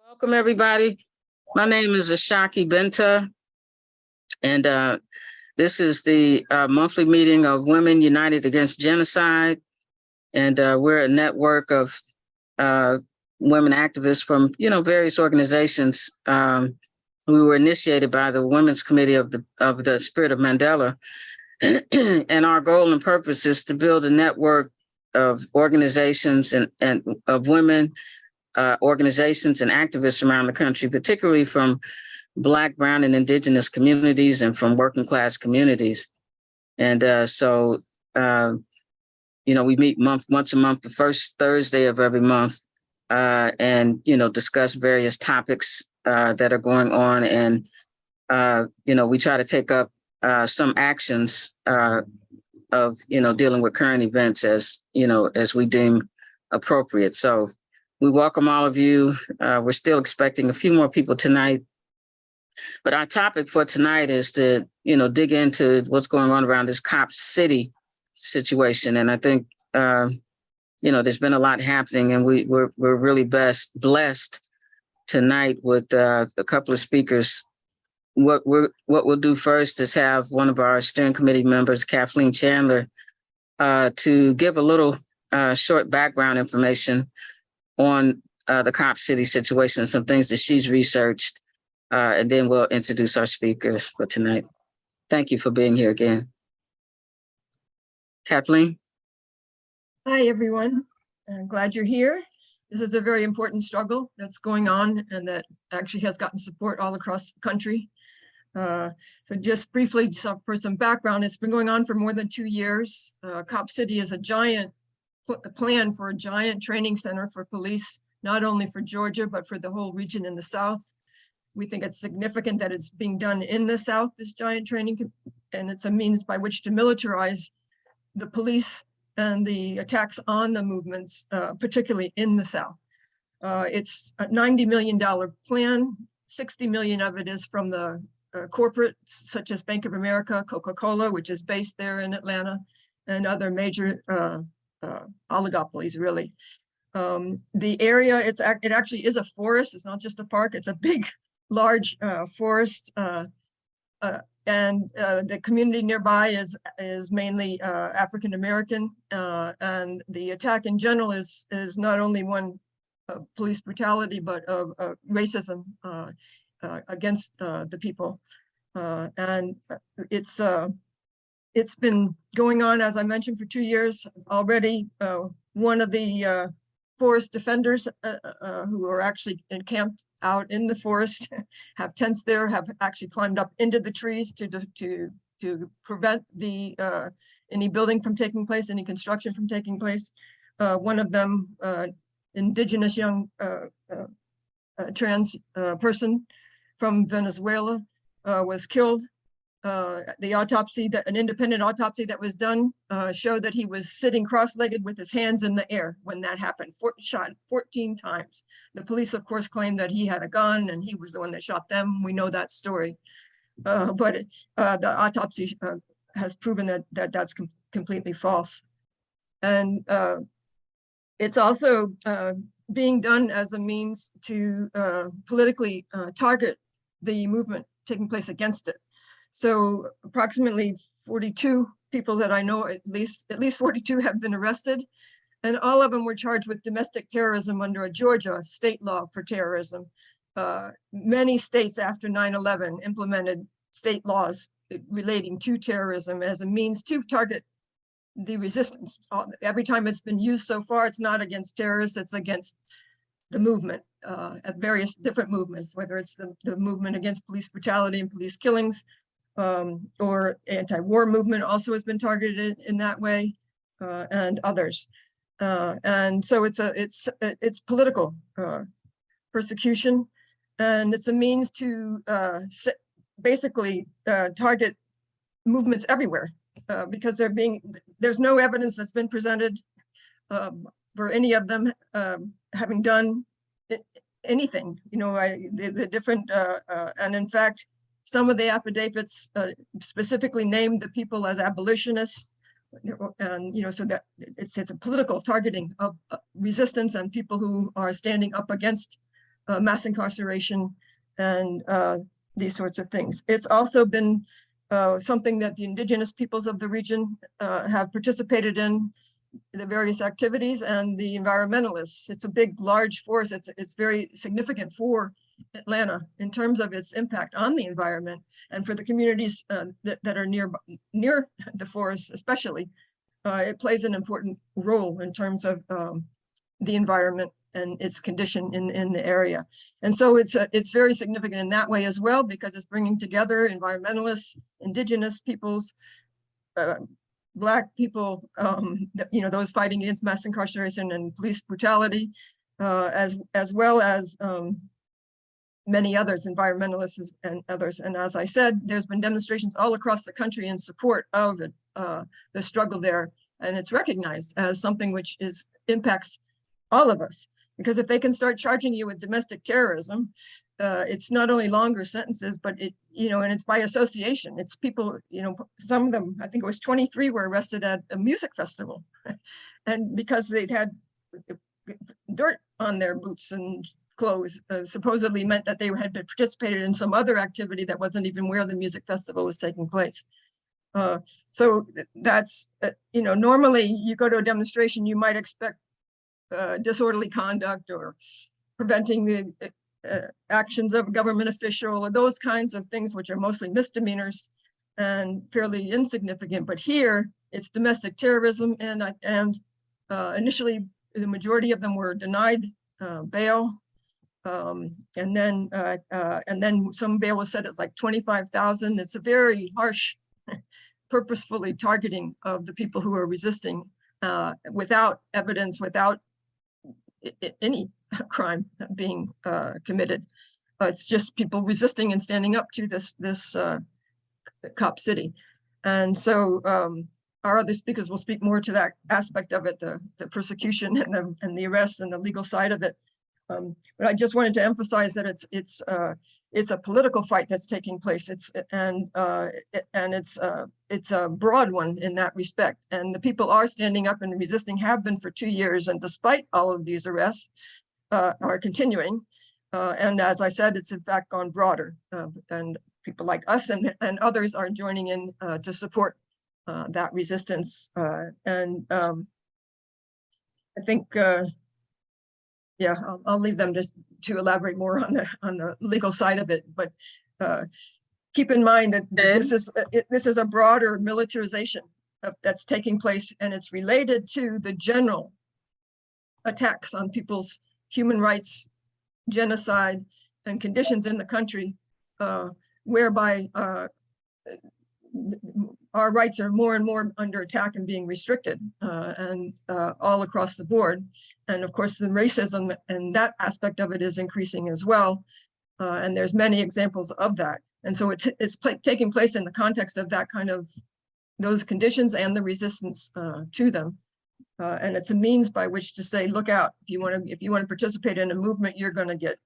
Welcome, everybody. My name is Ashaki Benta, and this is the monthly meeting of Women United Against Genocide. And we're a network of women activists from, various organizations. We were initiated by the Women's Committee of the Spirit of Mandela. And our goal and purpose is to build a network of organizations and of women organizations and activists around the country, particularly from Black, Brown, and Indigenous communities and from working class communities. And we meet once a month, the first Thursday of every month, and, discuss various topics that are going on. And, we try to take up some actions of, dealing with current events as we deem appropriate. So we welcome all of you. We're still expecting a few more people tonight. But our topic for tonight is to, dig into what's going on around this Cop City situation. And I think, there's been a lot happening, and we're really blessed tonight with a couple of speakers. What we'll do first is have one of our steering committee members, Kathleen Chandler, to give a little short background information on the Cop City situation, some things that she's researched, and then we'll introduce our speakers for tonight. Thank you for being here again. Kathleen? Hi, everyone. I'm glad you're here. This is a very important struggle that's going on and that actually has gotten support all across the country. So just briefly, for some background, it's been going on for more than 2 years. Cop City is a giant plan for a giant training center for police, not only for Georgia, but for the whole region in the South. We think it's significant that it's being done in the South, this giant training, and it's a means by which to militarize the police and the attacks on the movements, particularly in the South. It's a $90 million plan. 60 million of it is from the corporates such as Bank of America, Coca-Cola, which is based there in Atlanta, and other major oligopolies, really. The area, it actually is a forest. It's not just a park. It's a big, large forest, and the community nearby is mainly African American, and the attack in general is not only one of police brutality, but of racism against the people, and it's been going on, as I mentioned, for 2 years already. One of the forest defenders who are actually encamped out in the forest, have tents there, have actually climbed up into the trees to prevent any building from taking place, any construction from taking place. One of them, indigenous young trans person from Venezuela, was killed. The autopsy, an independent autopsy that was done, showed that he was sitting cross-legged with his hands in the air when that happened, shot 14 times. The police, of course, claimed that he had a gun and he was the one that shot them. We know that story. But the autopsy has proven that's completely false. And it's also being done as a means to politically target the movement taking place against it. So approximately 42 people that I know, at least 42 have been arrested, and all of them were charged with domestic terrorism under a Georgia state law for terrorism. Many states after 9/11 implemented state laws relating to terrorism as a means to target the resistance. Every time it's been used so far, it's not against terrorists, it's against the movement, at various different movements, whether it's the movement against police brutality and police killings, or anti-war movement also has been targeted in that way, and others. And so it's political persecution, and it's a means to basically target movements everywhere, because there's no evidence that's been presented for any of them having done anything. The different, and in fact, some of the affidavits specifically named the people as abolitionists, and so that it's a political targeting of resistance and people who are standing up against mass incarceration, and these sorts of things. It's also been something that the indigenous peoples of the region have participated in, the various activities, and the environmentalists. It's a big, large force. It's very significant for Atlanta in terms of its impact on the environment, and for the communities that are near the forest, especially. It plays an important role in terms of the environment and its condition in the area. And so it's very significant in that way as well, because it's bringing together environmentalists, indigenous peoples, Black people, those fighting against mass incarceration and police brutality, as well as many others, environmentalists and others. And as I said, there's been demonstrations all across the country in support of the struggle there. And it's recognized as something which impacts all of us. Because if they can start charging you with domestic terrorism, it's not only longer sentences, but and it's by association. It's people, some of them, I think it was 23 were arrested at a music festival. And because they'd had dirt on their boots and clothes, supposedly meant that they had participated in some other activity that wasn't even where the music festival was taking place. So that's, normally you go to a demonstration, you might expect disorderly conduct or preventing the actions of a government official, or those kinds of things, which are mostly misdemeanors and fairly insignificant. But here it's domestic terrorism, and initially the majority of them were denied bail, and then some bail was set at like 25,000. It's a very harsh, purposefully targeting of the people who are resisting without evidence, without any crime being committed. It's just people resisting and standing up to this cop city. And so our other speakers will speak more to that aspect of it, the persecution and the arrest and the legal side of it. But I just wanted to emphasize that it's a political fight that's taking place. It's a broad one in that respect. And the people are standing up and resisting, have been for 2 years. And despite all of these arrests, are continuing. And as I said, it's in fact gone broader. And people like us and others are joining in to support that resistance. And I think, yeah, I'll leave them just to elaborate more on the legal side of it. But keep in mind that this is a broader militarization that's taking place, and it's related to the general attacks on people's human rights, genocide, and conditions in the country, whereby our rights are more and more under attack and being restricted, and all across the board. And of course, the racism and that aspect of it is increasing as well. And there's many examples of that. And so it's taking place in the context of that kind of those conditions and the resistance to them. And it's a means by which to say, look out, if you want to participate in a movement, you're going to get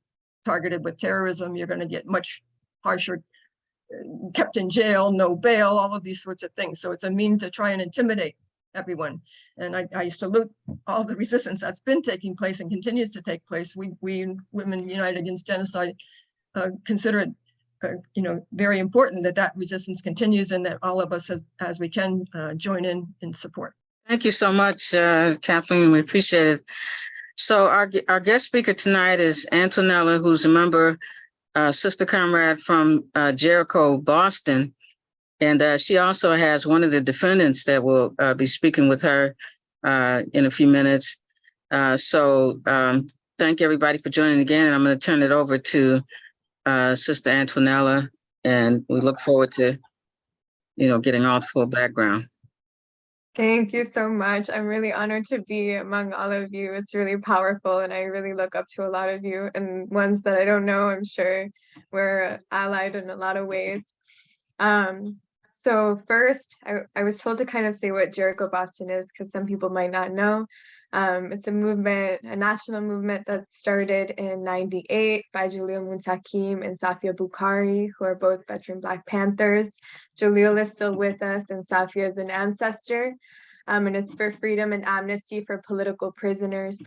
targeted with terrorism. You're going to get much harsher, kept in jail, no bail, all of these sorts of things. So it's a means to try and intimidate everyone. And I salute all the resistance that's been taking place and continues to take place. We Women United Against Genocide consider it very important that resistance continues, and that all of us as we can join in support. Thank you so much, Kathleen. We appreciate it. So our guest speaker tonight is Antonella, who's a member, sister comrade from Jericho, Boston. And she also has one of the defendants that will be speaking with her in a few minutes. So thank everybody for joining again. And I'm going to turn it over to Sister Antonella, and we look forward to, getting all the full background. Thank you so much. I'm really honored to be among all of you. It's really powerful, and I really look up to a lot of you, and ones that I don't know, I'm sure we're allied in a lot of ways. So first, I was told to kind of say what Jericho Boston is, because some people might not know. It's a movement, a national movement that started in '98 by Jalil Muntakim and Safia Bukhari, who are both veteran Black Panthers. Jalil is still with us, and Safia is an ancestor. And it's for freedom and amnesty for political prisoners.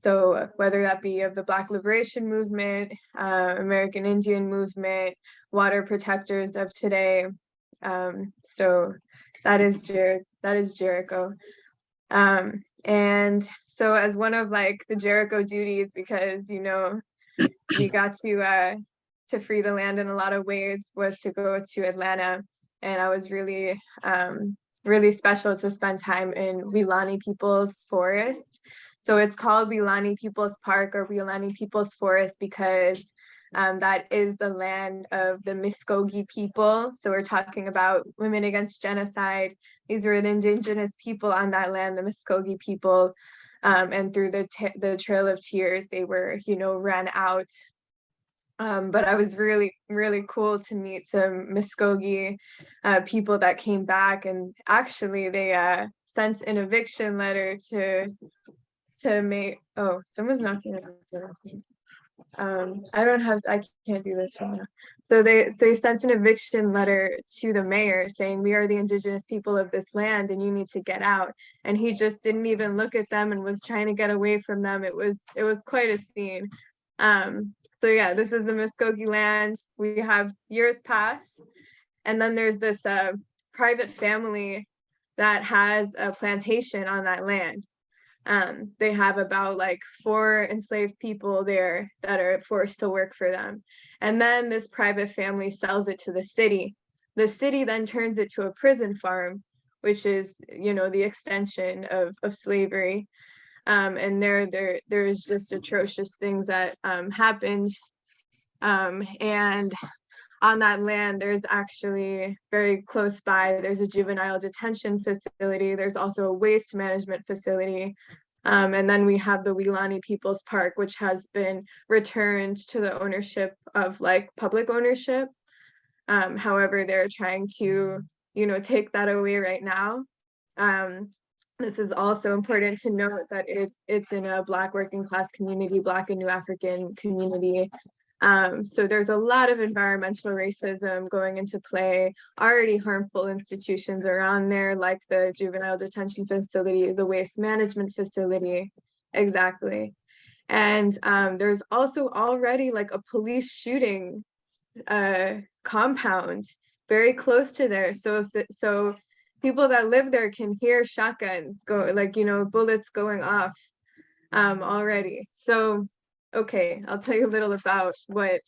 So whether that be of the Black Liberation Movement, American Indian Movement, water protectors of today. So that is Jericho. And so as one of like the Jericho duties, because we got to free the land in a lot of ways, was to go to Atlanta, and I was really really special to spend time in Weelaunee People's Forest. So it's called Weelaunee People's Park or Weelaunee People's Forest because that is the land of the Muskogee people. So we're talking about women against genocide. These were the indigenous people on that land, the Muskogee people. And through the Trail of Tears, they were, ran out. But I was really, really cool to meet some Muskogee people that came back, and actually they sent an eviction letter to make. Oh, someone's knocking at the door. I can't do this right now. So they sent an eviction letter to the mayor saying, we are the indigenous people of this land and you need to get out. And he just didn't even look at them and was trying to get away from them. It was quite a scene. So yeah, this is the Muskogee land. We have years pass. And then there's this private family that has a plantation on that land. They have about like 4 enslaved people there that are forced to work for them. And then this private family sells it to the city. The city then turns it to a prison farm, which is, the extension of slavery. And there's just atrocious things that happened. And on that land, there's actually very close by, there's a juvenile detention facility. There's also a waste management facility. And then we have the Weelaunee People's Park, which has been returned to the ownership of like public ownership. However, they're trying to, take that away right now. This is also important to note that it's in a Black working class community, Black and New African community. So there's a lot of environmental racism going into play, already harmful institutions around there, like the juvenile detention facility, the waste management facility. Exactly. And there's also already like a police shooting compound very close to there. So people that live there can hear shotguns go, like, bullets going off already. So okay, I'll tell you a little about what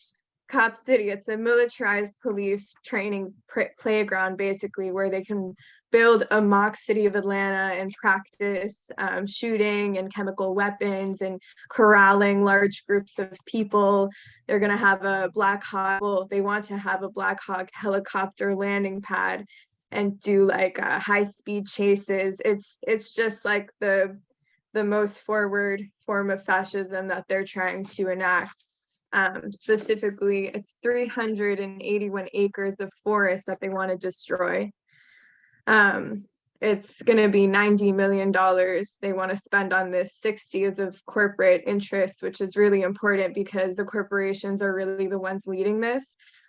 Cop City, it's a militarized police training playground, basically, where they can build a mock city of Atlanta and practice shooting and chemical weapons and corralling large groups of people. They're going to have a Black Hawk, well, they want to have a Black Hawk helicopter landing pad and do like high-speed chases. It's just like the most forward form of fascism that they're trying to enact. Specifically, it's 381 acres of forest that they want to destroy. It's going to be $90 million they want to spend on this. 60 is of corporate interests, which is really important because the corporations are really the ones leading this.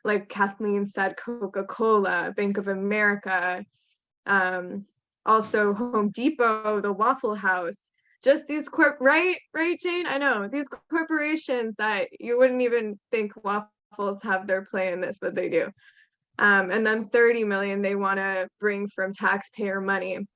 Like Kathleen said, Coca-Cola, Bank of America, also Home Depot, the Waffle House. Just these right, Jane? I know these corporations that you wouldn't even think waffles have their play in this, but they do. And then 30 million they want to bring from taxpayer money.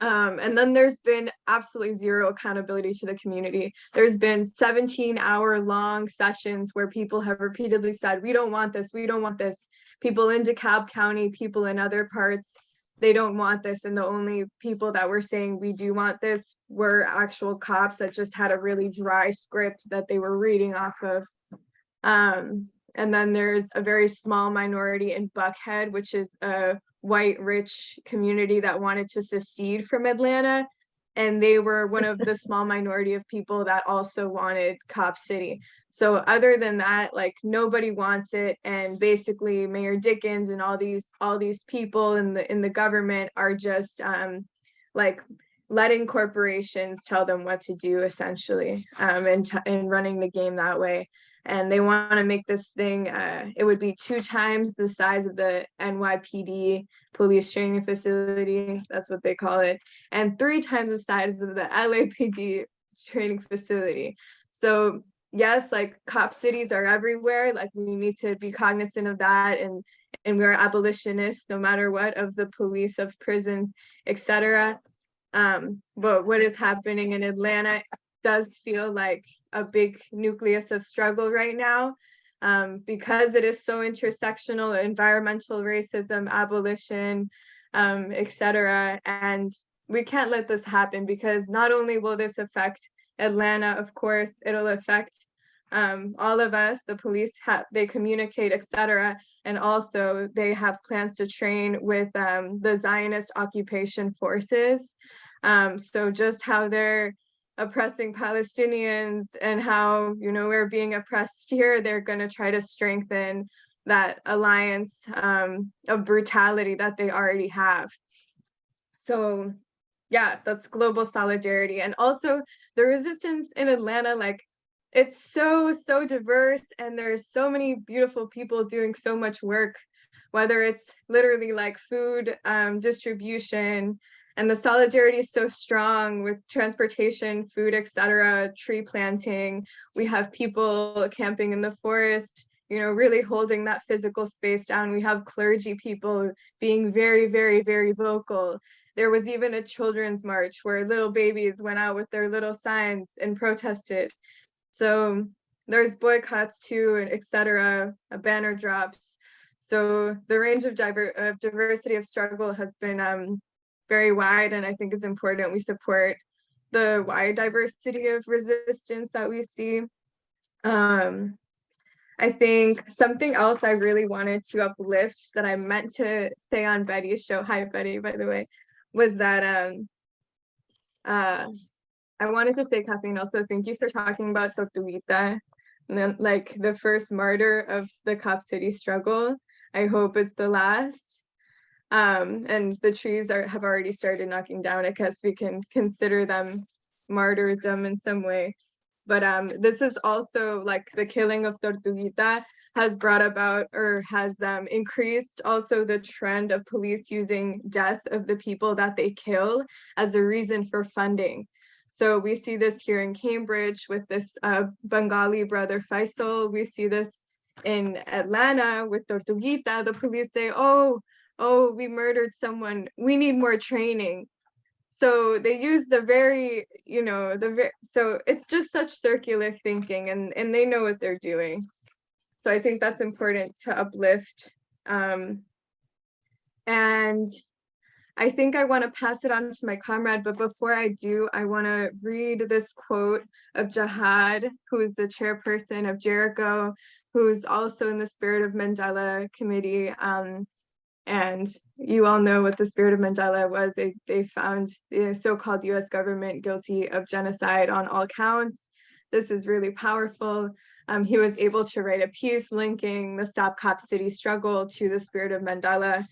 And then there's been absolutely zero accountability to the community. There's been 17-hour-long sessions where people have repeatedly said, we don't want this, we don't want this. People in DeKalb County, people in other parts, they don't want this. And the only people that were saying we do want this were actual cops that just had a really dry script that they were reading off of. And then there's a very small minority in Buckhead, which is a white rich community that wanted to secede from Atlanta. And they were one of the small minority of people that also wanted Cop City. So other than that, like nobody wants it. And basically Mayor Dickens and all these people in the government are just like letting corporations tell them what to do, essentially, and running the game that way. And they want to make this thing, it would be 2 times the size of the NYPD police training facility, that's what they call it, and 3 times the size of the LAPD training facility. So yes, like cop cities are everywhere. Like we need to be cognizant of that, and we're abolitionists no matter what, of the police, of prisons, etc. But what is happening in Atlanta does feel like a big nucleus of struggle right now, because it is so intersectional: environmental racism, abolition, etc. And we can't let this happen, because not only will this affect Atlanta, of course, it'll affect all of us. The police they communicate, etc. And also they have plans to train with the Zionist occupation forces. So just how they're oppressing Palestinians and how, you know, we're being oppressed here, they're going to try to strengthen that alliance of brutality that they already have. So yeah, that's global solidarity. And also the resistance in Atlanta, like it's so diverse, and there's so many beautiful people doing so much work, whether it's literally like food distribution, and the solidarity is so strong with transportation, food, etc., tree planting. We have people camping in the forest, you know, really holding that physical space down. We have clergy people being very, very, very vocal. There was even a children's march where little babies went out with their little signs and protested. So there's boycotts too, etc., banner drops. So the range of diversity of struggle has been very wide, and I think it's important we support the wide diversity of resistance that we see. I think something else I really wanted to uplift that I meant to say on Betty's show, hi Betty, by the way, was that I wanted to say, Kathleen, also thank you for talking about Tortuguita, and then like the first martyr of the Cop City struggle. I hope it's the last. And the trees have already started knocking down. I guess we can consider them martyrdom in some way. But this is also like the killing of Tortuguita has brought about, or has increased also the trend of police using death of the people that they kill as a reason for funding. So we see this here in Cambridge with this Bengali brother Faisal. We see this in Atlanta with Tortuguita. The police say, oh, we murdered someone, we need more training. So they use the very, you know, so it's just such circular thinking, and they know what they're doing. So I think that's important to uplift. And I think I want to pass it on to my comrade, but before I do, I want to read this quote of Jihad, who is the chairperson of Jericho, who's also in the Spirit of Mandela committee. And you all know what the Spirit of Mandela was. They found the so-called US government guilty of genocide on all counts. This is really powerful. He was able to write a piece linking the Stop Cop City struggle to the Spirit of Mandela.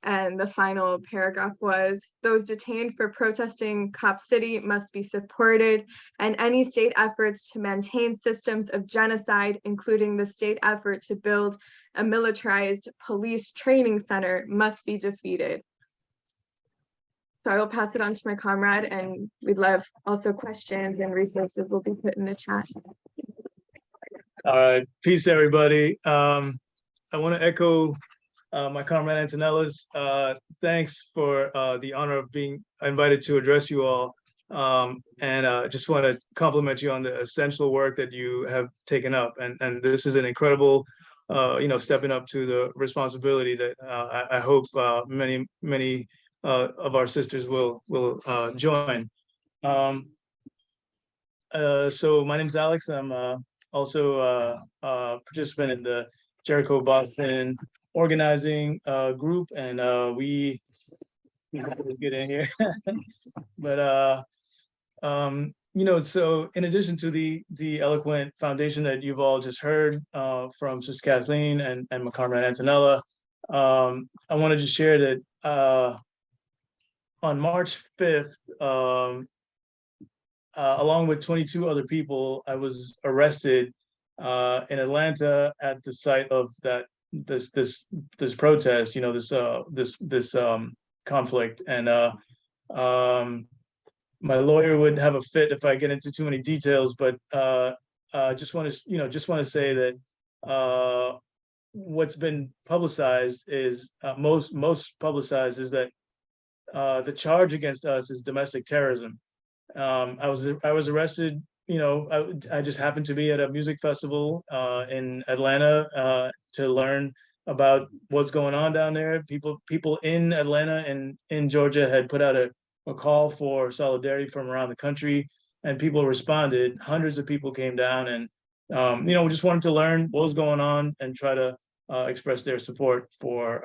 And the final paragraph was, those detained for protesting Cop City must be supported, and any state efforts to maintain systems of genocide, including the state effort to build a militarized police training center, must be defeated. So I will pass it on to my comrade, and we'd love also questions and resources will be put in the chat. All right, peace everybody. I want to echo my comrade Antonella's thanks for the honor of being invited to address you all. And just want to compliment you on the essential work that you have taken up. And this is an incredible, stepping up to the responsibility that I hope many of our sisters will join. So my name is Alex. I'm also a participant in the Jericho Boston organizing group, and let's get in here. But so in addition to the eloquent foundation that you've all just heard from Sister Kathleen and my comrade Antonella, I wanted to share that on March 5th, along with 22 other people, I was arrested in Atlanta at the site of this protest, this conflict. And my lawyer would have a fit if I get into too many details, but just want to say that what's been publicized is most publicized is that the charge against us is domestic terrorism. I was arrested. I just happened to be at a music festival in Atlanta to learn about what's going on down there. People in Atlanta and in Georgia had put out a call for solidarity from around the country, and people responded. Hundreds of people came down, and we just wanted to learn what was going on and try to express their support for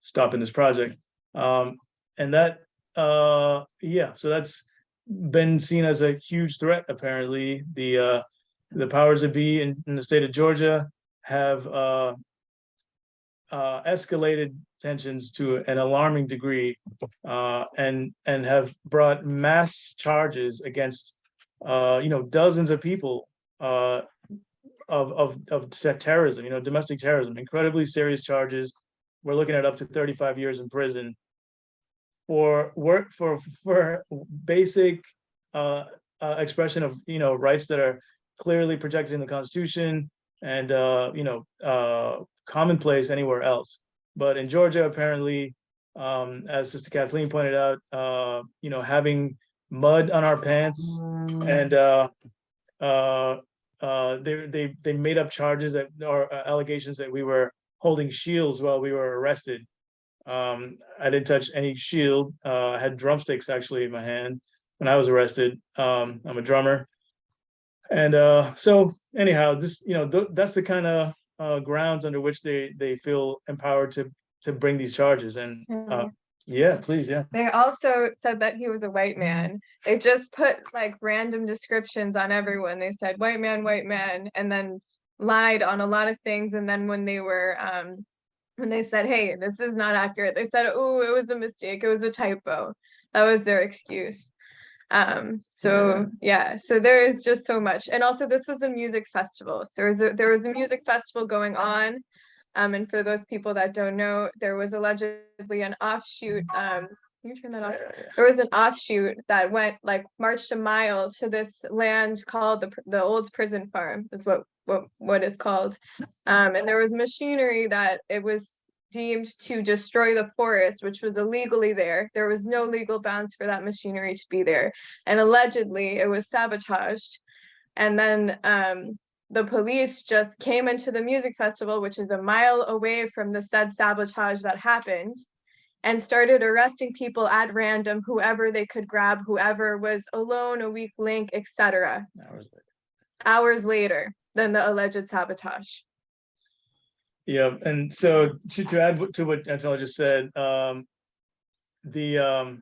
stopping this project. And that, so that's been seen as a huge threat. Apparently, the powers that be in the state of Georgia have escalated tensions to an alarming degree, and have brought mass charges against dozens of people of terrorism, domestic terrorism, incredibly serious charges. We're looking at up to 35 years in prison for basic expression of rights that are clearly protected in the Constitution and commonplace anywhere else. But in Georgia, apparently, as Sister Kathleen pointed out, having mud on our pants, and they made up charges that or allegations that we were holding shields while we were arrested. I didn't touch any shield. I had drumsticks actually in my hand when I was arrested. I'm a drummer. And so anyhow, this that's the kind of grounds under which they feel empowered to bring these charges. And yeah, please, yeah. They also said that he was a white man. They just put like random descriptions on everyone. They said white man, and then lied on a lot of things. And then when they said, hey, this is not accurate, they said, oh, it was a mistake, it was a typo. That was their excuse. So there is just so much. And also this was a music festival. So there was a music festival going on. And for those people that don't know, there was allegedly an offshoot. Can you turn that off? There was an offshoot that went marched a mile to this land called the old prison farm, is what it's called. And there was machinery that it was deemed to destroy the forest, which was illegally there. There was no legal bounds for that machinery to be there. And allegedly it was sabotaged. And then the police just came into the music festival, which is a mile away from the said sabotage that happened, and started arresting people at random, whoever they could grab, whoever was alone, a weak link, etc. Hours later than the alleged sabotage. Yeah, and so to add to what Angela just said, the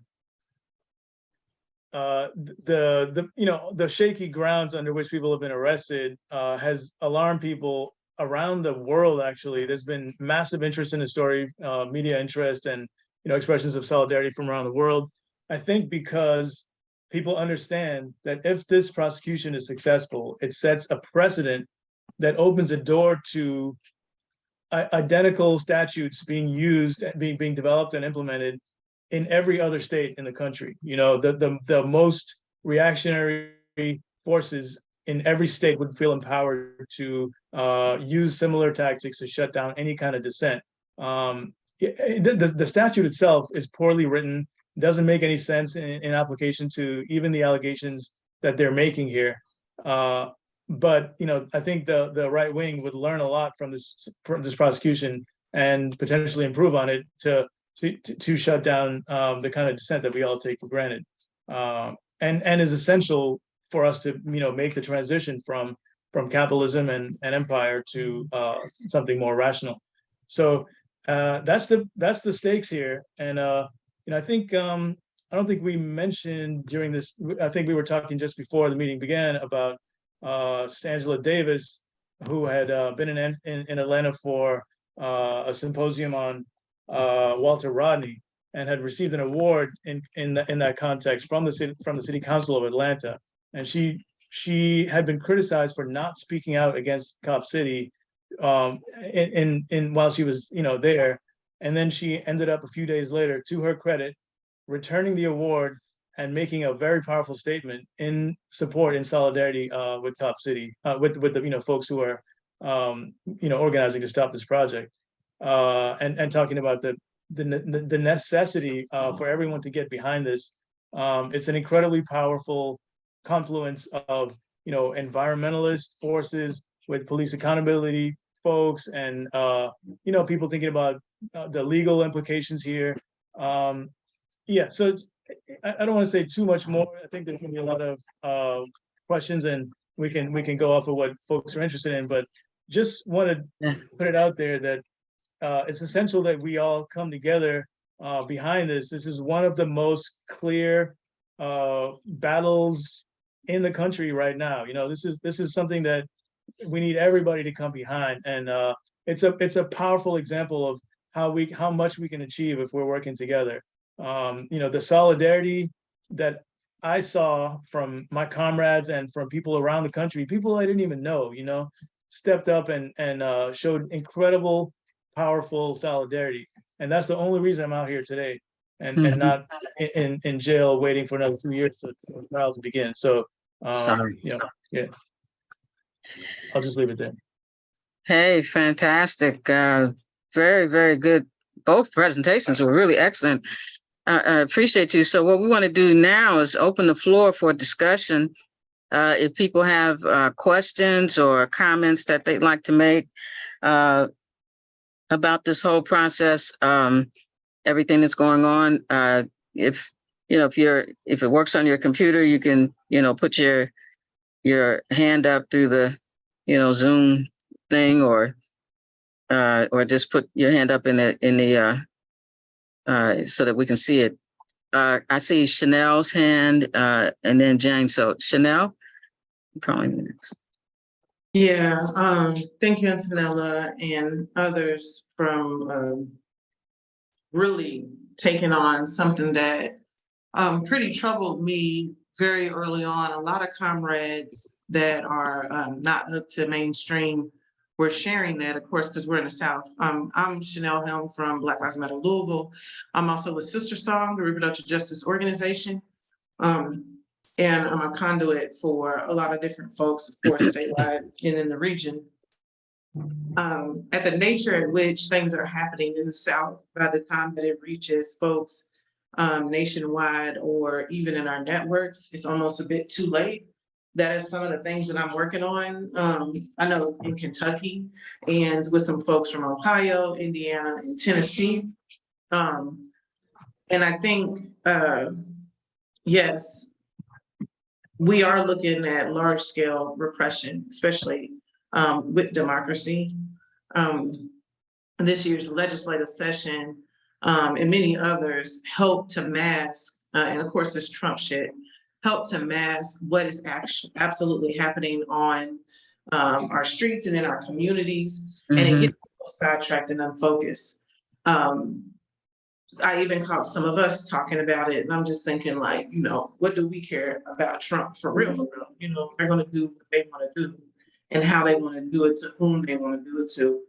shaky grounds under which people have been arrested has alarmed people around the world. Actually, there's been massive interest in the story, media interest, and expressions of solidarity from around the world. I think because people understand that if this prosecution is successful, it sets a precedent that opens a door to identical statutes being used, being developed and implemented in every other state in the country. The most reactionary forces in every state would feel empowered to use similar tactics to shut down any kind of dissent. The statute itself is poorly written, doesn't make any sense in application to even the allegations that they're making here. But I think the right wing would learn a lot from this prosecution and potentially improve on it to shut down the kind of dissent that we all take for granted, and is essential for us to make the transition from capitalism and empire to something more rational. So that's the stakes here. And I think I don't think we mentioned during this. I think we were talking just before the meeting began about Stangela Davis, who had been in Atlanta for a symposium on Walter Rodney, and had received an award in that context from the city council of Atlanta. And she had been criticized for not speaking out against Cop City in while she was there. And then she ended up a few days later, to her credit, returning the award and making a very powerful statement in support, in solidarity with Top City, with the folks who are organizing to stop this project, and talking about the necessity for everyone to get behind this. It's an incredibly powerful confluence of environmentalist forces with police accountability folks, and people thinking about the legal implications here. Yeah, so I don't want to say too much more. I think there's going to be a lot of questions, and we can go off of what folks are interested in. But just want to put it out there that it's essential that we all come together behind this. This is one of the most clear battles in the country right now. This is something that we need everybody to come behind, and it's a powerful example of how much we can achieve if we're working together. The solidarity that I saw from my comrades and from people around the country, people I didn't even know, stepped up and showed incredible, powerful solidarity. And that's the only reason I'm out here today, and not in jail waiting for another 2 years for the trial to begin. So, yeah, I'll just leave it there. Hey, fantastic. Very, very good. Both presentations were really excellent. I appreciate you. So what we want to do now is open the floor for discussion. If people have questions or comments that they'd like to make about this whole process, everything that's going on. If it works on your computer, you can put your hand up through the Zoom thing, or just put your hand up in the so that we can see it. I see Chanel's hand, and then Jane. So Chanel, probably next. Yeah, thank you, Antonella, and others from really taking on something that pretty troubled me very early on. A lot of comrades that are not up to mainstream were sharing that, of course, because we're in the South. I'm Chanel Helm from Black Lives Matter Louisville. I'm also with Sister Song, the reproductive justice organization. And I'm a conduit for a lot of different folks, of course, statewide and in the region. At the nature at which things are happening in the South, by the time that it reaches folks nationwide or even in our networks, it's almost a bit too late. That is some of the things that I'm working on. I know in Kentucky and with some folks from Ohio, Indiana, and Tennessee. And I think, yes, we are looking at large scale repression, especially with democracy. This year's legislative session and many others help to mask, and of course this Trump shit, help to mask what is actually absolutely happening on our streets and in our communities, and it gets sidetracked and unfocused. I even caught some of us talking about it, and I'm just thinking, like, what do we care about Trump for real? For real? They're going to do what they want to do, and how they want to do it, to whom they want to do it to.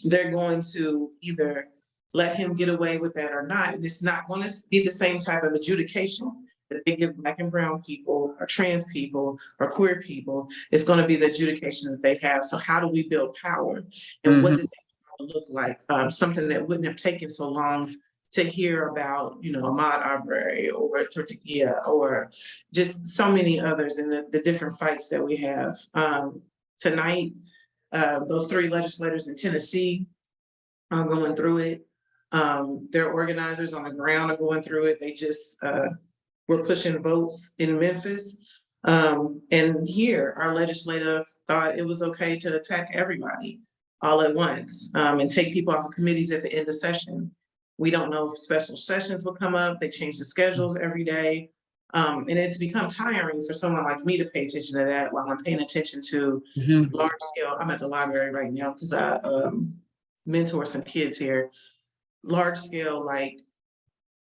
They're going to either let him get away with that or not, and it's not going to be the same type of adjudication that they give Black and brown people, or trans people, or queer people. It's going to be the adjudication that they have. So how do we build power, and what does it look like? Something that wouldn't have taken so long to hear about, Ahmaud Arbery or Tortilla, or just so many others in the different fights that we have. Tonight, those 3 legislators in Tennessee are going through it. Their organizers on the ground are going through it. They just were pushing votes in Memphis. And here, our legislator thought it was okay to attack everybody all at once, and take people off of committees at the end of session. We don't know if special sessions will come up. They change the schedules every day. And it's become tiring for someone like me to pay attention to that while I'm paying attention to large scale. I'm at the library right now because I mentor some kids here. Large scale, like,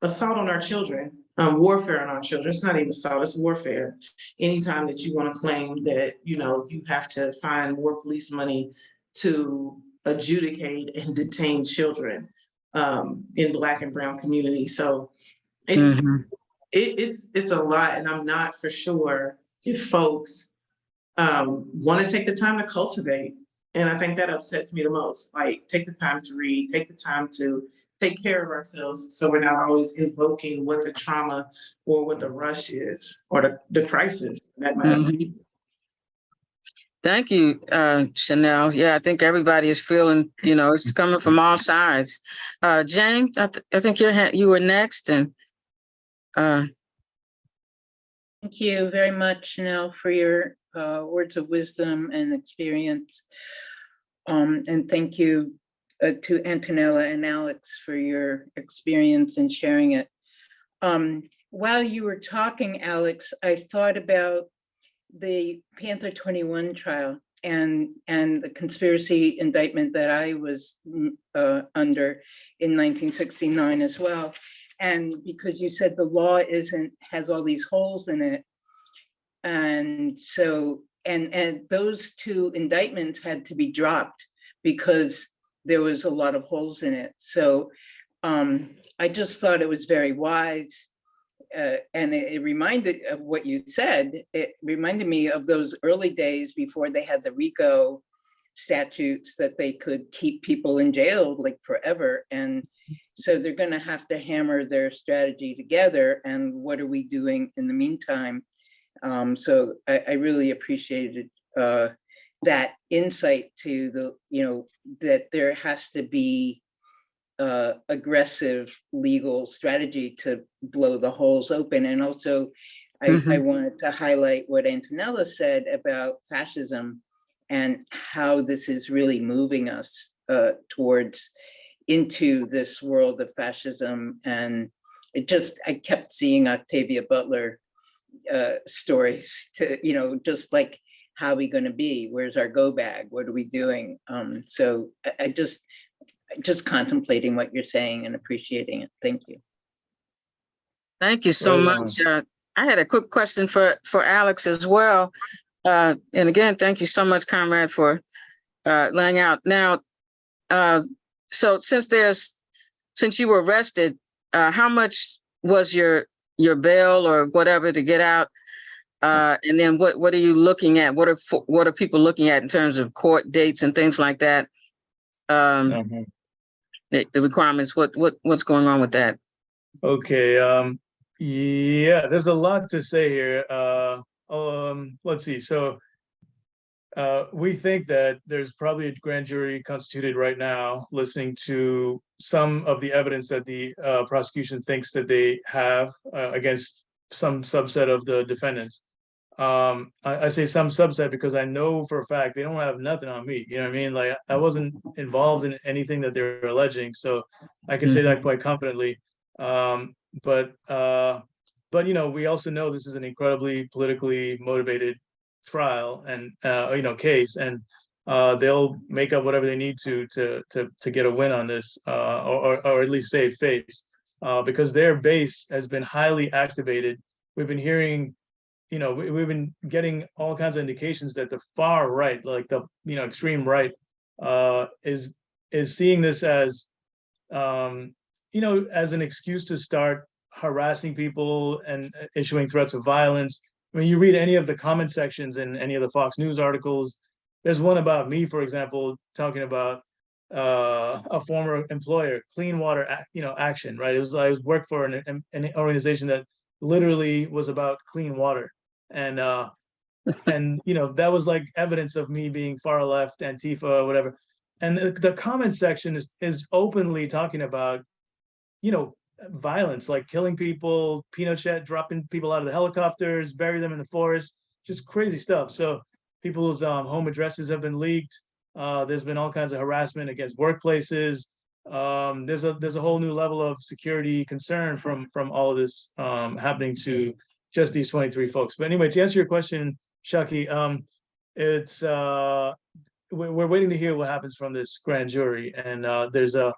assault on our children, warfare on our children. It's not even assault, it's warfare. Anytime that you want to claim that, you have to find more police money to adjudicate and detain children in Black and brown communities. So it's it's a lot, and I'm not for sure if folks want to take the time to cultivate. And I think that upsets me the most. Like, take the time to read, take the time to take care of ourselves so we're not always invoking what the trauma or what the rush is or the crisis that matter. Mhm. Thank you, Chanel. Yeah, I think everybody is feeling, it's coming from all sides. Jane, I think you were next, and thank you very much, Chanel, for your words of wisdom and experience. And thank you to Antonella and Alex for your experience and sharing it. While you were talking, Alex, I thought about the Panther 21 trial and the conspiracy indictment that I was under in 1969 as well. And because you said the law has all these holes in it. And so, and those two indictments had to be dropped because there was a lot of holes in it. So I just thought it was very wise. And it reminded of what you said. It reminded me of those early days before they had the RICO statutes that they could keep people in jail like forever. And so they're going to have to hammer their strategy together. And what are we doing in the meantime? So I really appreciated that insight to that there has to be aggressive legal strategy to blow the holes open. And also, I wanted to highlight what Antonella said about fascism and how this is really moving us towards into this world of fascism. And I kept seeing Octavia Butler stories to, just like, how are we going to be? Where's our go bag? What are we doing? So I just contemplating what you're saying and appreciating it. Thank you. Thank you so much. I had a quick question for Alex as well. And again, thank you so much, Comrade, for laying out. Now, so since you were arrested, how much was your bail or whatever to get out? And then what are you looking at? What are people looking at in terms of court dates and things like that? The requirements, what's going on with that? Okay. Yeah, there's a lot to say here. Let's see. So we think that there's probably a grand jury constituted right now listening to some of the evidence that the prosecution thinks that they have against some subset of the defendants. I say some subset because I know for a fact they don't have nothing on me. You know what I mean? Like, I wasn't involved in anything that they're alleging, so I can say that quite confidently. But we also know this is an incredibly politically motivated trial and case, and they'll make up whatever they need to get a win on this, or at least save face, because their base has been highly activated. We've been hearing, we've been getting all kinds of indications that the far right, like the extreme right, is seeing this as as an excuse to start harassing people and issuing threats of violence. I mean, you read any of the comment sections in any of the Fox News articles. There's one about me, for example, talking about a former employer, Clean Water, Action, right? I worked for an organization that literally was about clean water, and that was like evidence of me being far left, Antifa, or whatever. And the comment section is openly talking about, violence, like killing people, Pinochet dropping people out of the helicopters, bury them in the forest, just crazy stuff. So people's home addresses have been leaked. There's been all kinds of harassment against workplaces. There's a whole new level of security concern from all of this happening to just these 23 folks. But anyway, to answer your question, Shaki, it's we're waiting to hear what happens from this grand jury, and there's a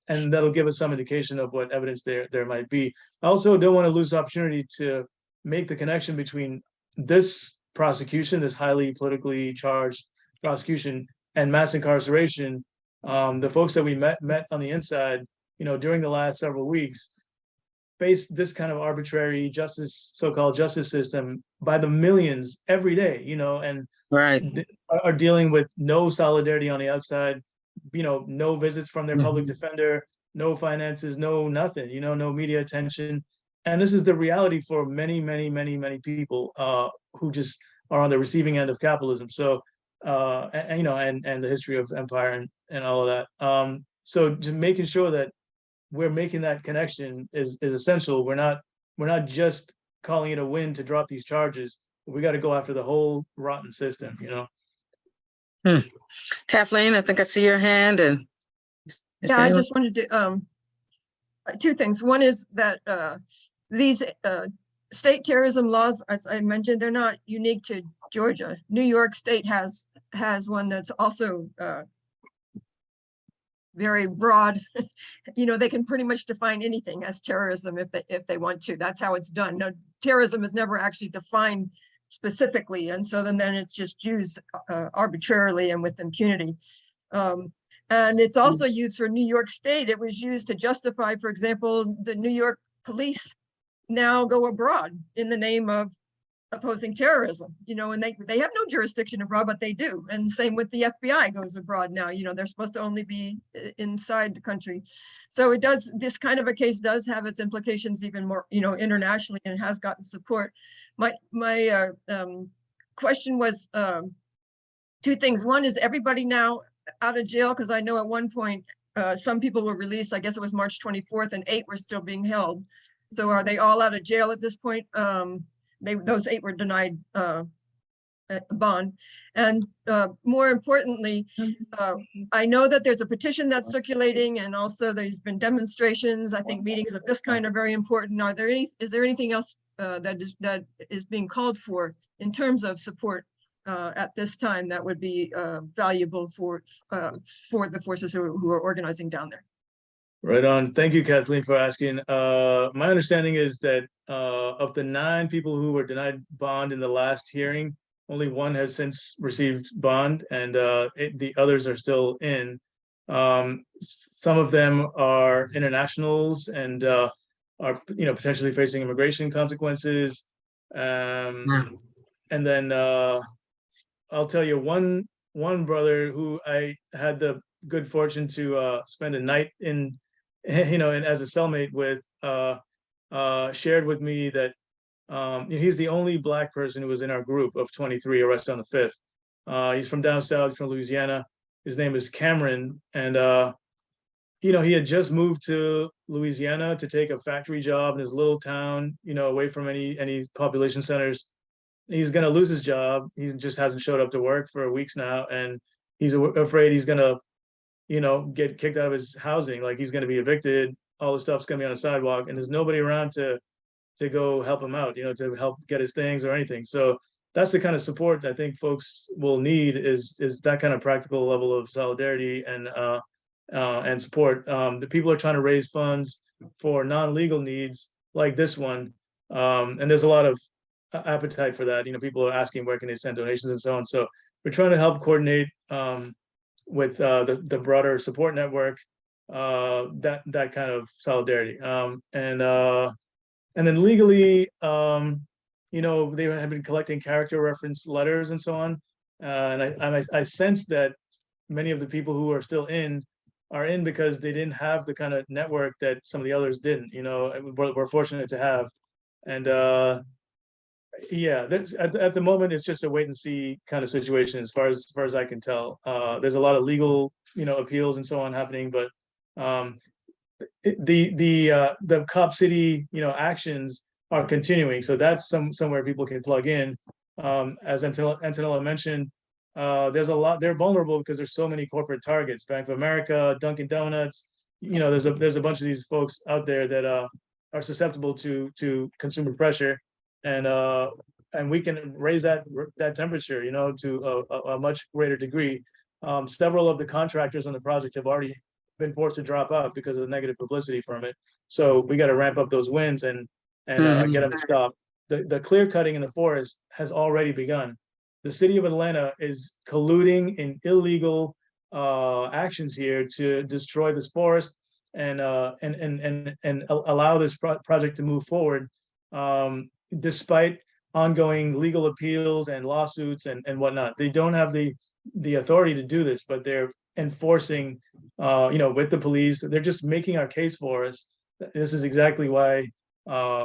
and that'll give us some indication of what evidence there might be. I also don't want to lose the opportunity to make the connection between this prosecution, this highly politically charged prosecution, and mass incarceration. The folks that we met on the inside, during the last several weeks, face this kind of arbitrary justice, so-called justice system by the millions every day, and Right. are dealing with no solidarity on the outside, no visits from their public defender, no finances, no nothing, no media attention. And this is the reality for many, many, many, many people who just are on the receiving end of capitalism. So, and the history of empire and all of that. So just making sure that we're making that connection is essential. We're not just calling it a win to drop these charges. We got to go after the whole rotten system, Kathleen, I think I see your hand, and Yeah, I just wanted to, two things. One is that these state terrorism laws, as I mentioned, they're not unique to Georgia. New York State has one that's also very broad. They can pretty much define anything as terrorism if they want to. That's how it's done. No, terrorism is never actually defined specifically, and so then it's just used arbitrarily and with impunity. And it's also used for New York State. It was used to justify, for example, the New York police now go abroad in the name of opposing terrorism, and they have no jurisdiction abroad, but they do. And same with the FBI goes abroad now, they're supposed to only be inside the country. So this kind of a case does have its implications even more, internationally, and has gotten support. My question was two things. One, is everybody now out of jail? Because I know at one point some people were released, I guess it was March 24th, and 8 were still being held. So are they all out of jail at this point? Those 8 were denied bond. And more importantly, I know that there's a petition that's circulating, and also there's been demonstrations. I think meetings of this kind are very important. Is there anything else that is being called for in terms of support at this time that would be valuable for the forces who are organizing down there? Right on. Thank you, Kathleen, for asking. My understanding is that of the 9 people who were denied bond in the last hearing, only 1 has since received bond, and the others are still in. Some of them are internationals and are potentially facing immigration consequences. And then I'll tell you one brother who I had the good fortune to spend a night in, and as a cellmate with, shared with me that he's the only Black person who was in our group of 23 arrested on the 5th. He's from down south, from Louisiana. His name is Cameron, and he had just moved to Louisiana to take a factory job in his little town, away from any population centers. He's going to lose his job. He just hasn't showed up to work for weeks now, and he's afraid he's going to get kicked out of his housing, like he's going to be evicted. All the stuff's going to be on the sidewalk, and there's nobody around to go help him out, to help get his things or anything. So that's the kind of support I think folks will need, is that kind of practical level of solidarity and support. The people are trying to raise funds for non-legal needs like this one, and there's a lot of appetite for that. People are asking where can they send donations and so on. So we're trying to help coordinate with the broader support network, that kind of solidarity. And then legally, they have been collecting character reference letters and so on. And I sense that many of the people who are still in are in because they didn't have the kind of network that some of the others didn't. We're fortunate to have. And yeah, at the moment it's just a wait and see kind of situation as far as I can tell. There's a lot of legal appeals and so on happening, but the Cop City actions are continuing, so that's somewhere people can plug in. As Antonella mentioned, there's a lot, they're vulnerable because there's so many corporate targets: Bank of America, Dunkin' Donuts. There's a bunch of these folks out there that are susceptible to consumer pressure, and we can raise that temperature to a much greater degree. Several of the contractors on the project have already been forced to drop out because of the negative publicity from it. So we got to ramp up those wins and get them to stop. The clear cutting in the forest has already begun. The city of Atlanta is colluding in illegal actions here to destroy this forest. and allow this project to move forward, despite ongoing legal appeals and lawsuits and whatnot. They don't have the authority to do this, but they're enforcing, with the police. They're just making our case for us. This is exactly why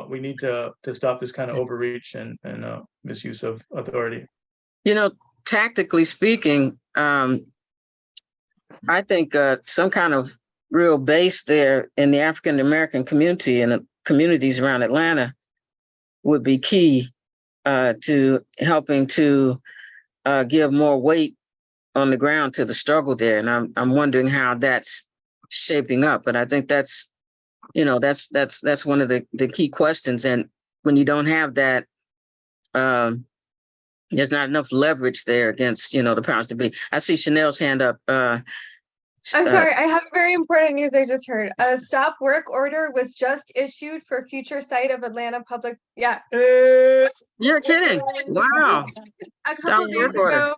we need to stop this kind of overreach and misuse of authority. Tactically speaking, I think some kind of real base there in the African American community and the communities around Atlanta would be key to helping to give more weight on the ground to the struggle there. And I'm wondering how that's shaping up. But I think that's one of the key questions. And when you don't have that, there's not enough leverage there against, the powers to be. I see Chanel's hand up. I'm sorry, I have very important news I just heard. A stop work order was just issued for future site of Atlanta Public. Yeah. You're kidding. Wow. A Stop couple days work order. ago.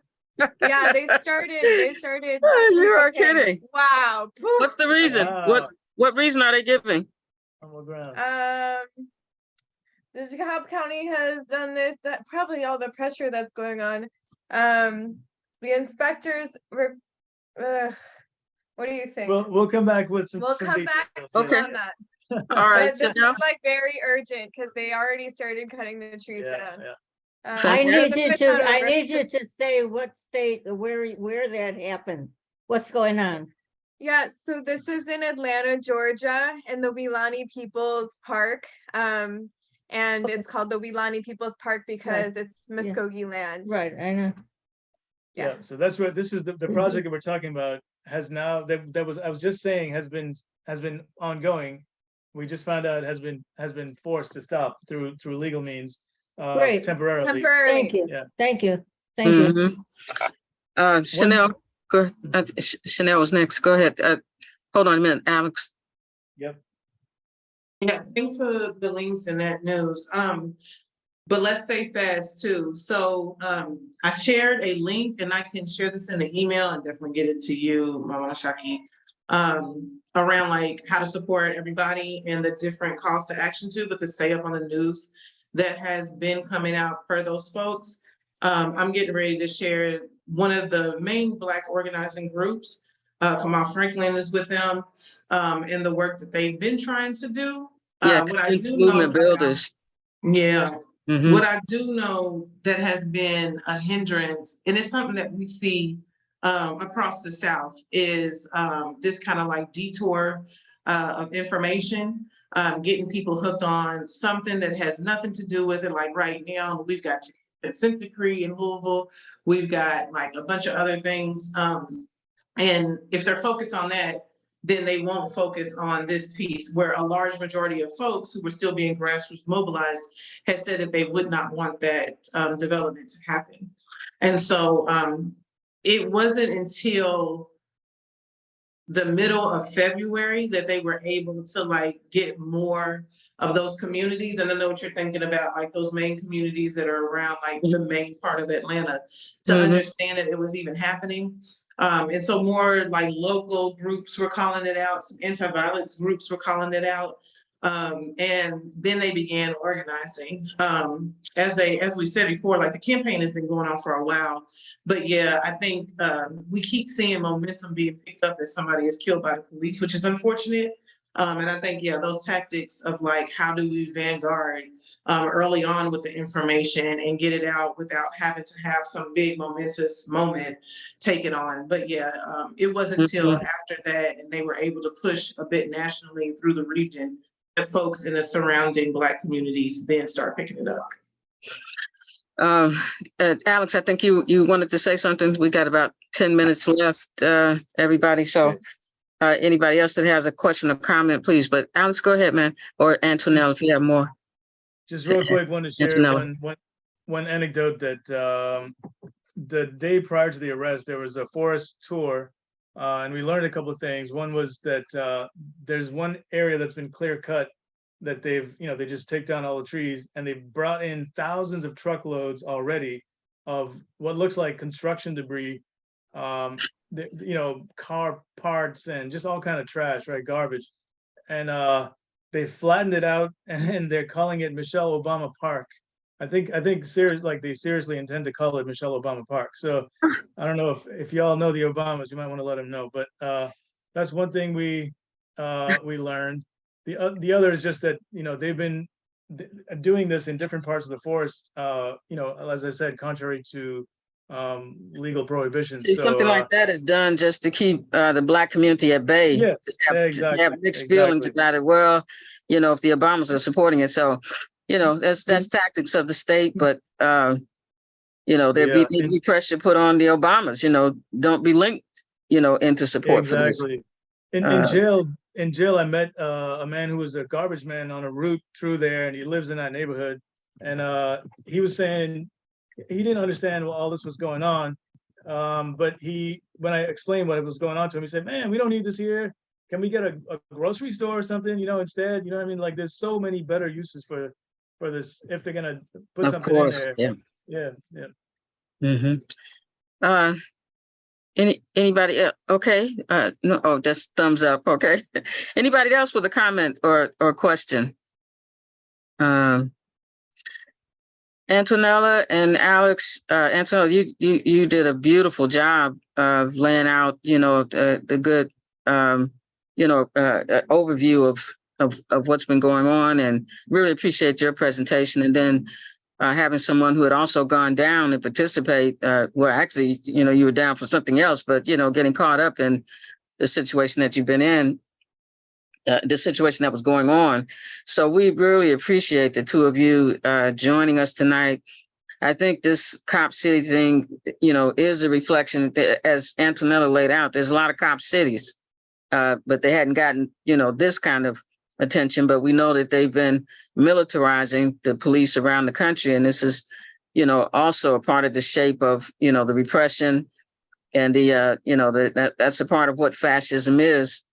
Yeah, they started. You are Okay. kidding. Wow. What's the reason? Wow. What reason are they giving? On the ground. The DeKalb County has done this, that probably all the pressure that's going on. The inspectors were, what do you think? We'll come back with some. We'll some come back details. Okay. on that. All right. But this is Chanel? like very urgent because they already started cutting the trees Yeah, down. yeah. I I need need you to say what state, where that happened. What's going on? Yeah, so this is in Atlanta, Georgia, in the Weelaunee People's Park. And it's called the Weelaunee People's Park because it's Muskogee land. Right, I know. Yeah. So that's what this is. The project that we're talking about has now I was just saying has been ongoing. We just found out has been forced to stop through legal means Great. temporarily. Temporarily. Thank you, Yeah. thank you, thank you. Mhm. Chanel, go ahead. Chanel was next. Go ahead. Hold on a minute, Alex. Yep. Yeah, thanks for the links and that news. But let's stay fast too. So I shared a link, and I can share this in the email and definitely get it to you, Mama Shaki, around like how to support everybody and the different calls to action too, but to stay up on the news that has been coming out per those folks. I'm getting ready to share one of the main Black organizing groups. Kamal Franklin is with them in the work that they've been trying to do. What I do Movement know builders. What I do know that has been a hindrance, and it's something that we see across the South, is this kind of like detour of information, getting people hooked on something that has nothing to do with it. Like right now, we've got the consent decree in Louisville, we've got like a bunch of other things. And if they're focused on that, then they won't focus on this piece where a large majority of folks who were still being grassroots mobilized had said that they would not want that development to happen. And so it wasn't until the middle of February that they were able to like get more of those communities. And I know what you're thinking about, like those main communities that are around like the main part of Atlanta, to understand that it was even happening. And so more like local groups were calling it out, some anti-violence groups were calling it out. And then they began organizing. As we said before, like the campaign has been going on for a while. But yeah, I think we keep seeing momentum being picked up as somebody is killed by the police, which is unfortunate. And I think, yeah, those tactics of like, how do we vanguard early on with the information and get it out without having to have some big momentous moment take it on. But yeah, it wasn't until after that and they were able to push a bit nationally through the region that folks in the surrounding Black communities then start picking it up. Alex, I think you wanted to say something. We got about 10 minutes left, everybody. So anybody else that has a question or comment, please. But Alex, go ahead, man. Or Antonella, if you have more. Just real quick, want to share one anecdote that the day prior to the arrest, there was a forest tour, and we learned a couple of things. One was that there's one area that's been clear cut that they've, they just take down all the trees, and they've brought in thousands of truckloads already of what looks like construction debris, car parts and just all kind of trash, right? Garbage. and they flattened it out, and they're calling it Michelle Obama Park. I think they seriously intend to call it Michelle Obama Park. So I don't know if y'all know the Obamas, you might want to let them know. But that's one thing we learned. The other is just that, you know, they've been doing this in different parts of the forest. You know, as I said, contrary to legal prohibitions. See, So something like that is done just to keep the Black community at bay. yeah, To have mixed feelings about it. Well, you know, if the Obamas are supporting it, so you know that's tactics of the state. But you know, there need to be pressure put on the Obamas. You know, don't be linked. You know, into support for this. In jail, I met a man who was a garbage man on a route through there, and he lives in that neighborhood. And he was saying he didn't understand what all this was going on. But when I explained what was going on to him, he said, "Man, we don't need this here. Can we get a grocery store or something, you know, instead?" You know what I mean? Like, there's so many better uses for this if they're gonna put something in there. Yeah. Mm-hmm. Anybody else? Okay. No. Oh, that's thumbs up. Okay. Anybody else with a comment or question? Antonella and Alex. Antonella, you did a beautiful job of laying out, you know, the good, you know, overview of what's been going on, and really appreciate your presentation. And then having someone who had also gone down and participate. Well, actually, you know, you were down for something else, but, you know, getting caught up in the situation that you've been in, the situation that was going on. So we really appreciate the two of you joining us tonight. I think this Cop City thing, you know, is a reflection, as Antonella laid out, there's a lot of cop cities, but they hadn't gotten, you know, this kind of attention. But we know that they've been militarizing the police around the country, and this is, you know, also a part of the shape of, you know, the repression and the you know, that's a part of what fascism is,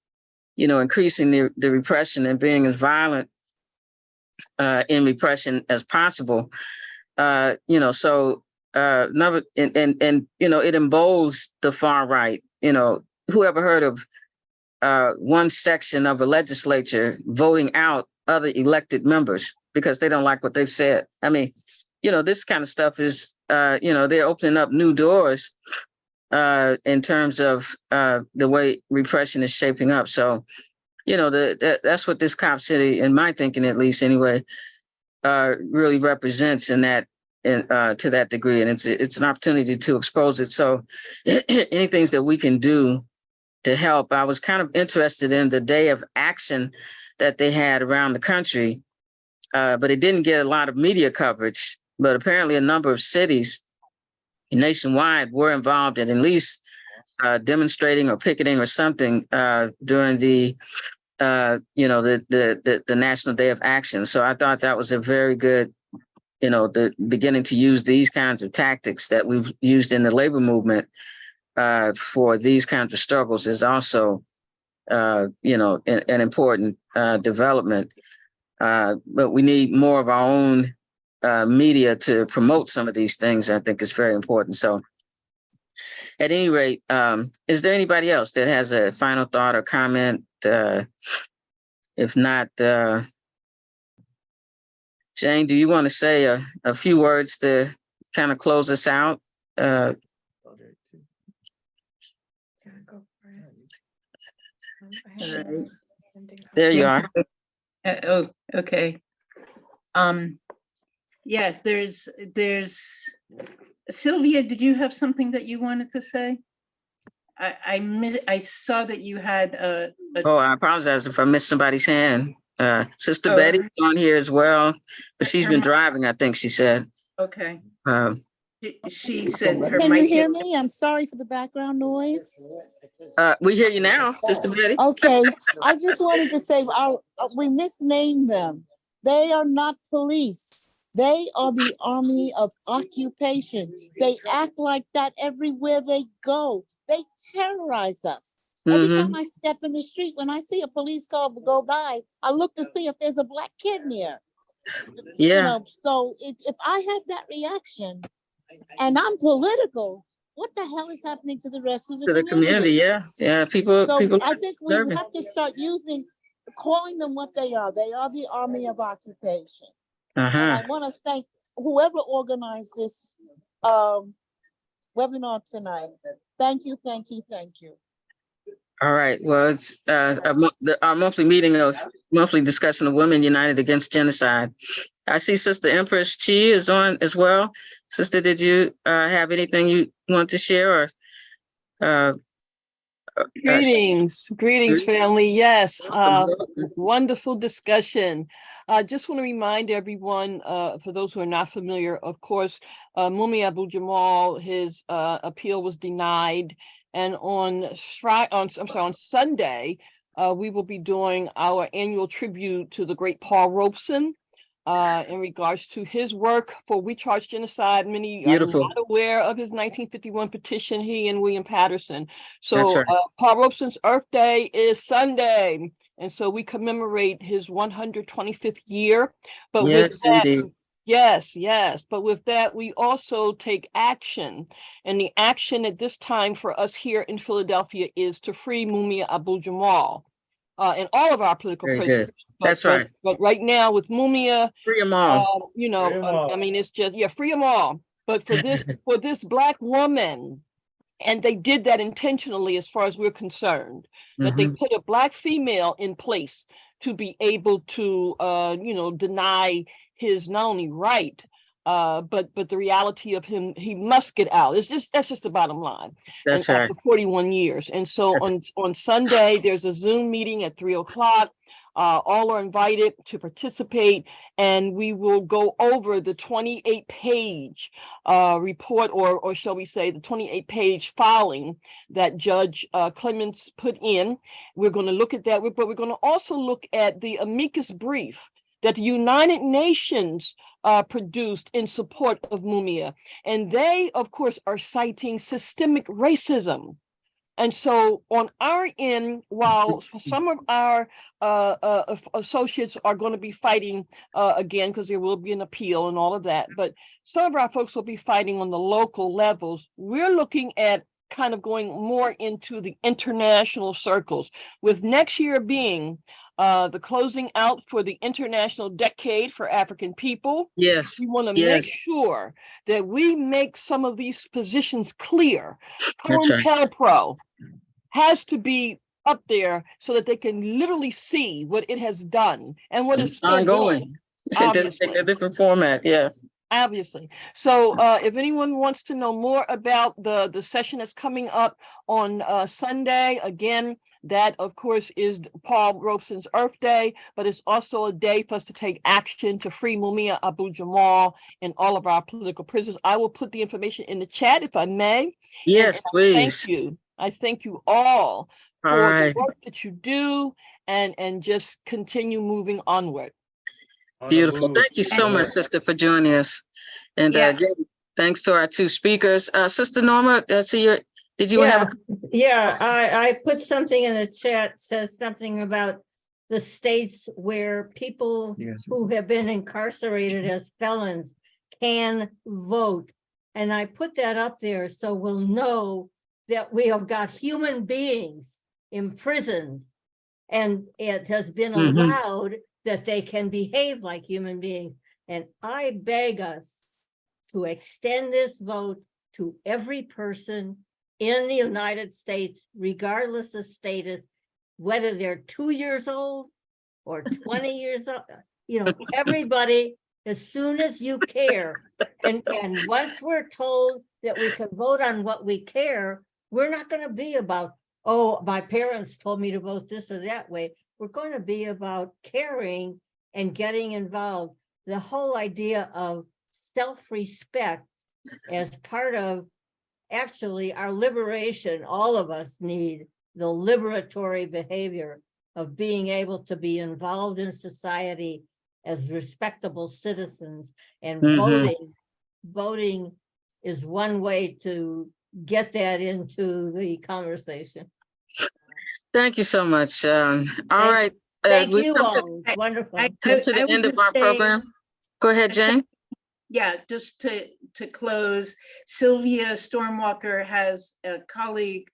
you know, increasing the repression and being as violent in repression as possible. You know, so number and you know, it emboldens the far right. You know, whoever heard of one section of a legislature voting out other elected members because they don't like what they've said? I mean, you know, this kind of stuff is, you know, they're opening up new doors in terms of the way repression is shaping up. So, you know, that's what this Cop City, in my thinking at least anyway, really represents in that, to that degree. And it's an opportunity to expose it. So any things that we can do to help. I was kind of interested in the day of action that they had around the country, but it didn't get a lot of media coverage. But apparently a number of cities nationwide were involved in at least demonstrating or picketing or something during the you know, the National Day of Action. So I thought that was a very good, you know, the beginning to use these kinds of tactics that we've used in the labor movement for these kinds of struggles is also, you know, an important development. But we need more of our own media to promote some of these things. I think is very important. So at any rate, is there anybody else that has a final thought or comment? If not, Jane, do you want to say a few words to kind of close us out? Right. There you are. Oh, okay. Yeah, there's Sylvia, did you have something that you wanted to say? I saw that you had Oh, I apologize if I missed somebody's hand. Sister Oh. Betty's on here as well, but she's been driving, I think she said. Okay. Um, She said her Can you mic. hear me? I'm sorry for the background noise. we hear you now, Sister Betty. Okay, I just wanted to say we misnamed them. They are not police. They are the army of occupation. They act like that everywhere they go. They terrorize us. Every time I step in the street, when I see a police car go by, I look to see if there's a black kid near. Yeah. You know, so if I have that reaction and I'm political, what the hell is happening to the rest of the community? Yeah. Yeah. People. So people I think we have to start using calling them what they are. They are the army of occupation. And Uh-huh. I want to thank whoever organized this webinar tonight. Thank you, thank you, thank you. All right. Well, it's our monthly meeting of monthly discussion of Women United Against Genocide. I see Sister Empress Chi is on as well. Sister, did you have anything you want to share or Greetings, family. Yes, wonderful discussion. I just want to remind everyone, for those who are not familiar, of course, Mumia Abu-Jamal, his appeal was denied. And on Sunday, we will be doing our annual tribute to the great Paul Robeson. In regards to his work for We Charge Genocide. Many are Beautiful. not aware of his 1951 petition, he and William Patterson. That's So right. Paul Robeson's Earth Day is Sunday. And so we commemorate his 125th year. But with Yes, that, indeed. yes. But with that, we also take action. And the action at this time for us here in Philadelphia is to free Mumia Abu-Jamal. And all of our political Very prisoners. good. That's right. But right now with Mumia, Free them all. you Free 'em know, all. I mean, it's just, yeah, free them all. But for this Black woman, and they did that intentionally as far as we're concerned, that they Mhm. put a Black female in place to be able to, deny his not only right, but the reality of him, he must get out. That's just the bottom line. That's And right. after 41 years. And so on Sunday, there's a Zoom meeting at 3:00. All are invited to participate, and we will go over the 28-page report, or shall we say the 28-page filing that Judge Clements put in. We're going to look at that, but we're going to also look at the amicus brief that the United Nations produced in support of Mumia. And they, of course, are citing systemic racism. And so on our end, while some of our associates are going to be fighting again, because there will be an appeal and all of that, but some of our folks will be fighting on the local levels. We're looking at kind of going more into the international circles, with next year being the closing out for the International Decade for African People. Yes. We want to Yes. make sure that we make some of these positions clear. That's right. COINTELPRO has to be up there so that they can literally see what it has done and what is still Ongoing. doing. Just take Obviously. a different format. Yeah. Obviously. So if anyone wants to know more about the session that's coming up on Sunday, again, that of course is Paul Robeson's Earth Day, but it's also a day for us to take action to free Mumia Abu-Jamal and all of our political prisoners. I will put the information in the chat if I may. Yes, And please. thank you. I thank you all for All right. the work that you do, and just continue moving onward. On a Beautiful. move. Thank you so much, Sister, for joining us. And Yeah. again, thanks to our two speakers. Sister Norma, did you have Yeah, I put something in the chat, says something about the states where people Yes. who have been incarcerated as felons can vote. And I put that up there so we'll know that we have got human beings imprisoned, and it has been Mhm. allowed that they can behave like human beings. And I beg us to extend this vote to every person in the United States, regardless of status, whether they're 2 years old or 20 years old, everybody, as soon as you care. And once we're told that we can vote on what we care, we're not going to be about, oh, my parents told me to vote this or that way. We're going to be about caring and getting involved. The whole idea of self-respect as part of actually our liberation. All of us need the liberatory behavior of being able to be involved in society as respectable citizens, and Mhm. voting is one way to get that into the conversation. Thank you so much. All right. Thank We've you come all. Wonderful. come to the would end of just our say- program. Go ahead, Jane. Yeah, just to close, Sylvia Stormwalker has a colleague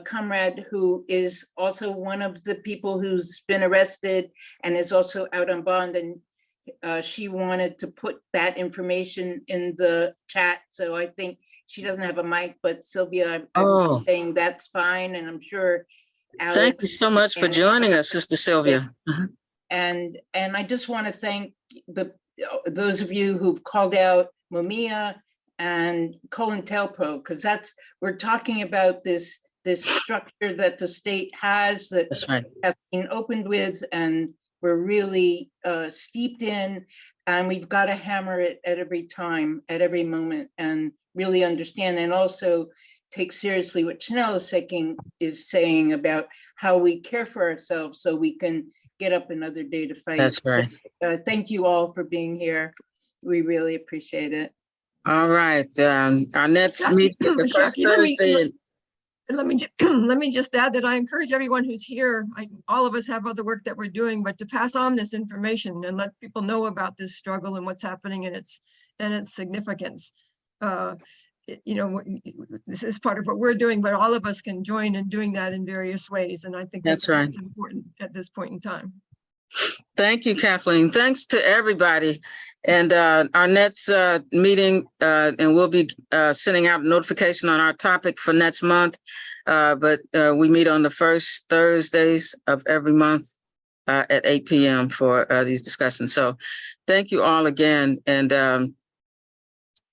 comrade who is also one of the people who's been arrested and is also out on bond, and she wanted to put that information in the chat. So I think she doesn't have a mic, but Sylvia, I'm Oh. just saying that's fine, and I'm sure Thank you Alex so much for and- joining us, Sister Sylvia. Mhm. And I just want to thank those of you who've called out Mumia and COINTELPRO, because we're talking about this structure that the state has that That's right. has been opened with, and we're really steeped in, and we've got to hammer it at every time, at every moment, and really understand, and also take seriously what Chanel is saying about how we care for ourselves so we can get up another day to fight. That's right. So, thank you all for being here. We really appreciate it. All right. Our next Jackie- meeting is the first Jackie, let me- Thursday. Let me just add that I encourage everyone who's here, all of us have other work that we're doing, but to pass on this information and let people know about this struggle and what's happening and its significance. You know, this is part of what we're doing, but all of us can join in doing that in various ways. And I think That's right. that's important at this point in time. Thank you, Kathleen. Thanks to everybody. And our next meeting, and we'll be sending out a notification on our topic for next month. But we meet on the first Thursdays of every month at 8 p.m. for these discussions. So thank you all again. And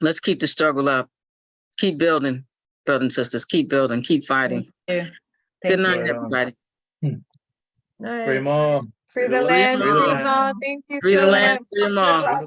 let's keep the struggle up. Keep building, sisters. Keep building, keep fighting. Thank you. Good Thank night, you. everybody. Night. Free mom. Free the land, Free the free land. all. Thank you Free the so land, much. free them all.